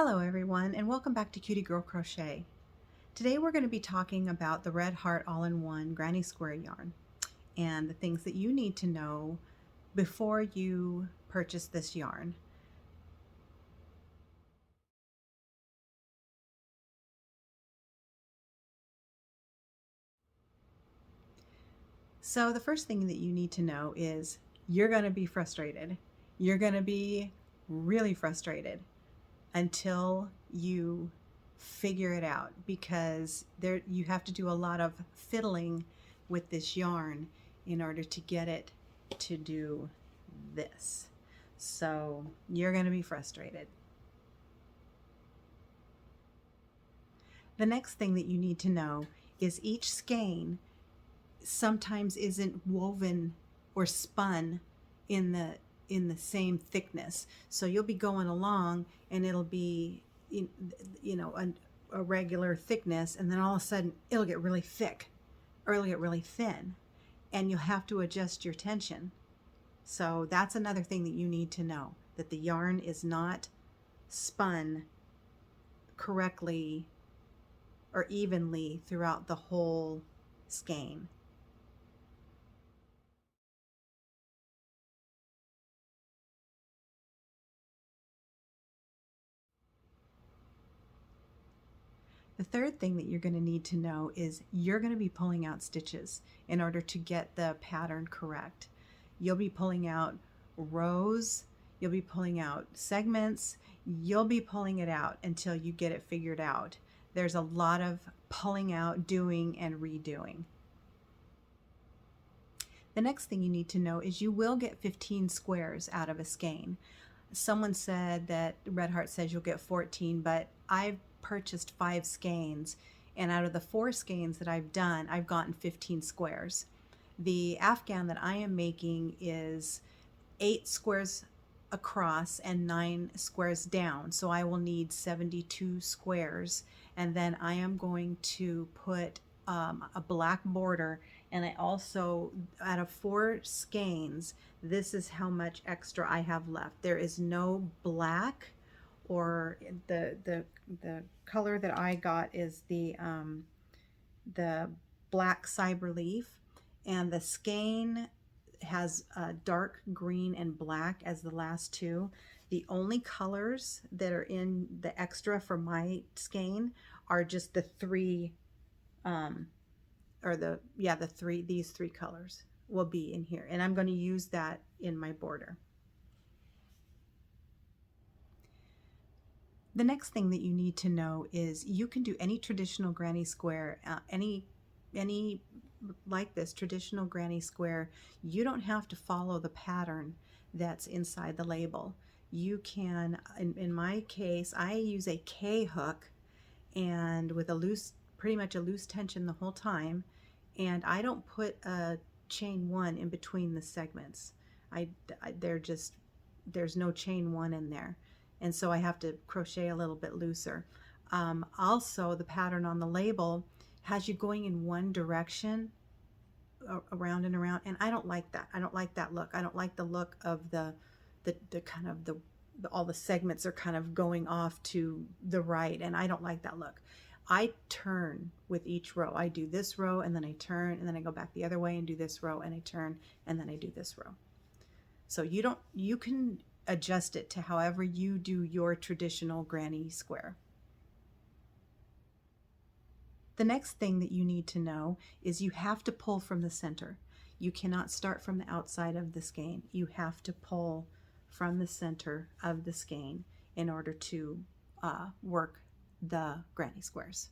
Hello everyone and welcome back to Cutie Girl Crochet. Today we're going to be talking about the Red Heart All-in-One Granny Square yarn and the things that you need to know before you purchase this yarn. So the first thing that you need to know is you're going to be frustrated. You're going to be really frustrated until you figure it out, because you have to do a lot of fiddling with this yarn in order to get it to do this. So you're going to be frustrated. The next thing that you need to know is each skein sometimes isn't woven or spun in the same thickness. So you'll be going along and it'll be a regular thickness, and then all of a sudden it'll get really thick or it'll get really thin, and you'll have to adjust your tension. So that's another thing that you need to know, that the yarn is not spun correctly or evenly throughout the whole skein. The third thing that you're going to need to know is you're going to be pulling out stitches in order to get the pattern correct. You'll be pulling out rows, you'll be pulling out segments, you'll be pulling it out until you get it figured out. There's a lot of pulling out, doing, and redoing. The next thing you need to know is you will get 15 squares out of a skein. Someone said that Red Heart says you'll get 14, but I've purchased 5 skeins, and out of the 4 skeins that I've done, I've gotten 15 squares. The Afghan that I am making is 8 squares across and 9 squares down, so I will need 72 squares, and then I am going to put a black border. And I also, out of 4 skeins, this is how much extra I have left. There is no black, or the color that I got is the black cyber leaf, and the skein has dark green and black as the last 2. The only colors that are in the extra for my skein are just the 3 these 3 colors will be in here, and I'm going to use that in my border. The next thing that you need to know is you can do any traditional granny square, any like this traditional granny square. You don't have to follow the pattern that's inside the label. You can, in my case, I use a K hook, and with a loose, pretty much a loose tension the whole time, and I don't put a chain 1 in between the segments. There's no chain 1 in there, and so I have to crochet a little bit looser. Also, the pattern on the label has you going in one direction around and around, and I don't like that. I don't like that look. I don't like the look of the kind of the all the segments are kind of going off to the right, and I don't like that look. I turn with each row. I do this row, and then I turn, and then I go back the other way and do this row, and I turn, and then I do this row. So you can adjust it to however you do your traditional granny square. The next thing that you need to know is you have to pull from the center. You cannot start from the outside of the skein. You have to pull from the center of the skein in order to work the granny squares.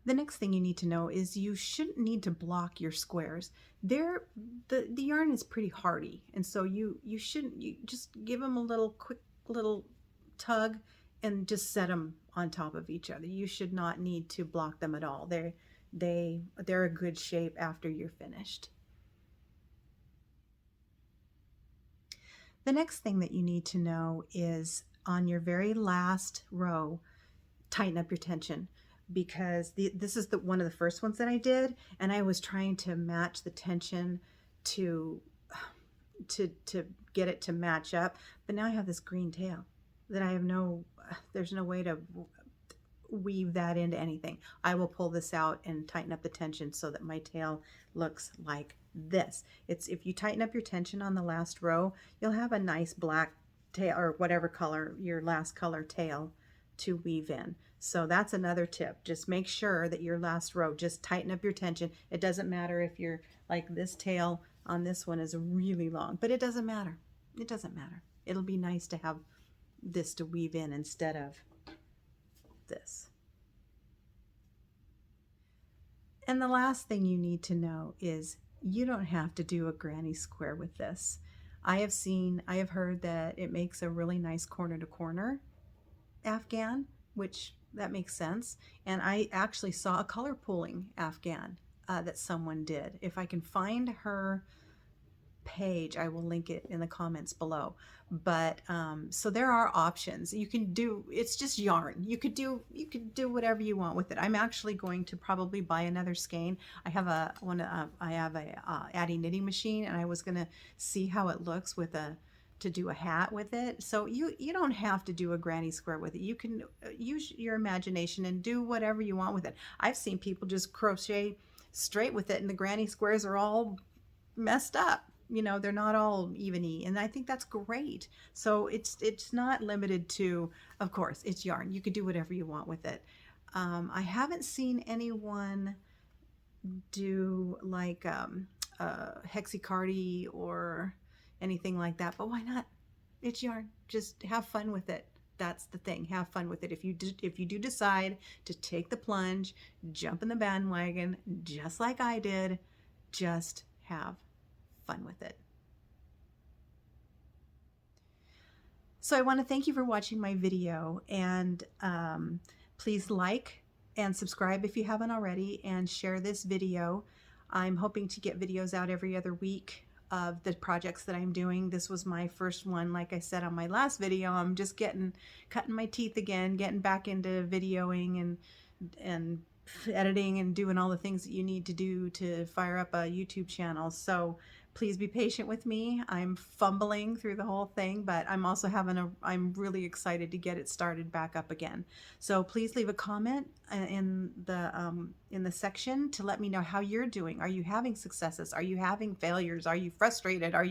The next thing you need to know is you shouldn't need to block your squares. The yarn is pretty hardy, and so you just give them a quick little tug and just set them on top of each other. You should not need to block them at all. They're a good shape after you're finished. The next thing that you need to know is on your very last row, tighten up your tension, because this is one of the first ones that I did, and I was trying to match the tension to get it to match up, but now I have this green tail. that I have there's no way to weave that into anything. I will pull this out and tighten up the tension so that my tail looks like this. It's if you tighten up your tension on the last row, you'll have a nice black tail or whatever color your last color tail to weave in. So that's another tip. Just make sure that your last row, just tighten up your tension. It doesn't matter if you're like this tail on this one is really long, but it doesn't matter. It doesn't matter. It'll be nice to have this to weave in instead of this. And the last thing you need to know is you don't have to do a granny square with this. I have heard that it makes a really nice corner to corner Afghan, which that makes sense. And I actually saw a color pooling Afghan that someone did. If I can find her page, I will link it in the comments below. But so there are options. You can do, it's just yarn. You could do whatever you want with it. I'm actually going to probably buy another skein. I have a Addy knitting machine, and I was going to see how it looks with a to do a hat with it. So you don't have to do a granny square with it. You can use your imagination and do whatever you want with it. I've seen people just crochet straight with it, and the granny squares are all messed up. They're not all eveny, and I think that's great. So it's not limited to, of course, it's yarn. You could do whatever you want with it. I haven't seen anyone do like hexacardy or anything like that, but why not? It's yarn. Just have fun with it. That's the thing. Have fun with it. If you do decide to take the plunge, jump in the bandwagon, just like I did, just have fun with it. So I want to thank you for watching my video, and please like and subscribe if you haven't already, and share this video. I'm hoping to get videos out every other week of the projects that I'm doing. This was my first one. Like I said on my last video, I'm just cutting my teeth again, getting back into videoing and editing and doing all the things that you need to do to fire up a YouTube channel. So please be patient with me. I'm fumbling through the whole thing, but I'm really excited to get it started back up again. So please leave a comment in the section to let me know how you're doing. Are you having successes? Are you having failures? Are you frustrated? Have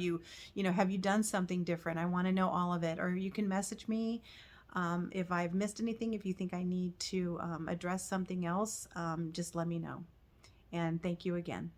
you done something different? I want to know all of it. Or you can message me if I've missed anything. If you think I need to address something else, just let me know. And thank you again.